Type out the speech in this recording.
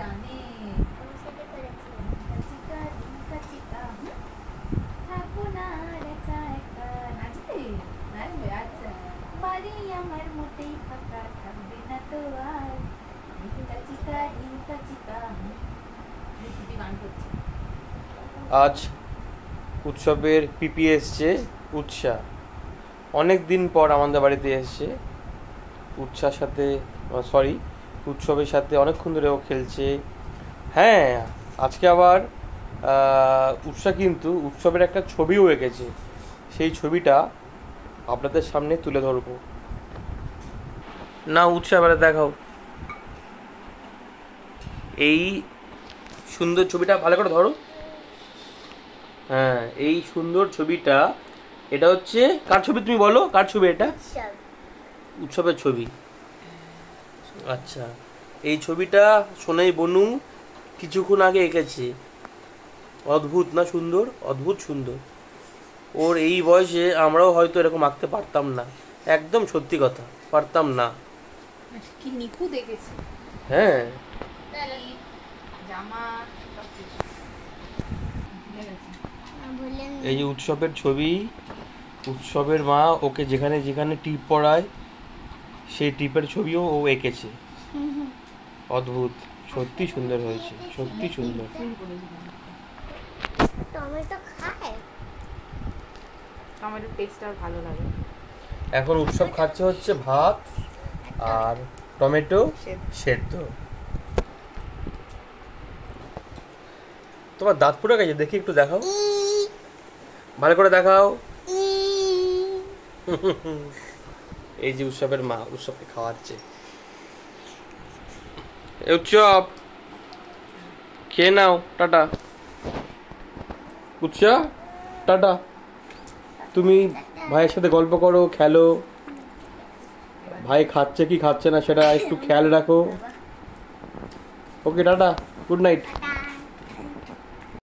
জানে। থাকবো না একা একা। নাচবে নাচবে, আচ্ছা। বাড়ি আমার মোটেই ফাঁকা থাকবে না তো আর। চিকা চিকা চিকা গান করছে। আজ উৎসবের পিপি এসছে, উৎসা অনেক দিন পর আমাদের বাড়িতে এসছে। উৎসার সাথে উৎসবের সাথে অনেকক্ষণ ধরে ও খেলছে। হ্যাঁ, আজকে আবার উৎসা কিন্তু উৎসবের একটা ছবিও এঁকেছে। সেই ছবিটা আপনাদের সামনে তুলে ধরবো। না উৎসা, এবারে দেখাও এই সুন্দর ছবিটা, ভালো করে ধরো। হ্যাঁ, এই সুন্দর ছবিটা, এটা হচ্ছে কার ছবি তুমি বলো? কার ছবি এটা? উৎসবের ছবি। আচ্ছা, এই ছবিটা সোনাই বনু কিছুক্ষণ আগে এঁকেছে। অদ্ভুত না সুন্দর? অদ্ভুত সুন্দর। ওর এই বয়সে আমরাও হয়তো এরকম আঁকতে পারতাম না। একদম সত্যি কথা, পারতাম না। কি নিখুঁত এঁকেছে। হ্যাঁ, জামা এই যে উৎসবের ছবি, উৎসবের মা ওকে যেখানে যেখানে টিপ পড়ায় সেই টিপের ছবিও ও এঁকেছে। অদ্ভুত, সত্যি সুন্দর হয়েছে, সত্যি সুন্দর। টমেটো খায়, টমেটোর টেস্টটা ভালো লাগে। এখন উৎসব খাচ্ছে হচ্ছে ভাত আর টমেটো সেদ্ধ। তোমার দাঁত পুড়ে গেছে, দেখি একটু দেখাও, ভালো করে দেখাও। এই যে উৎসবের মা উৎসবকে খাওয়াচ্ছে। উৎসব খেয়ে নাও, টাটা। উৎসব টাটা। তুমি ভাইয়ের সাথে গল্প করো, খেলো। ভাই খাচ্ছে কি খাচ্ছে না সেটা একটু খেয়াল রাখো। ওকে, টাটা, গুড নাইট।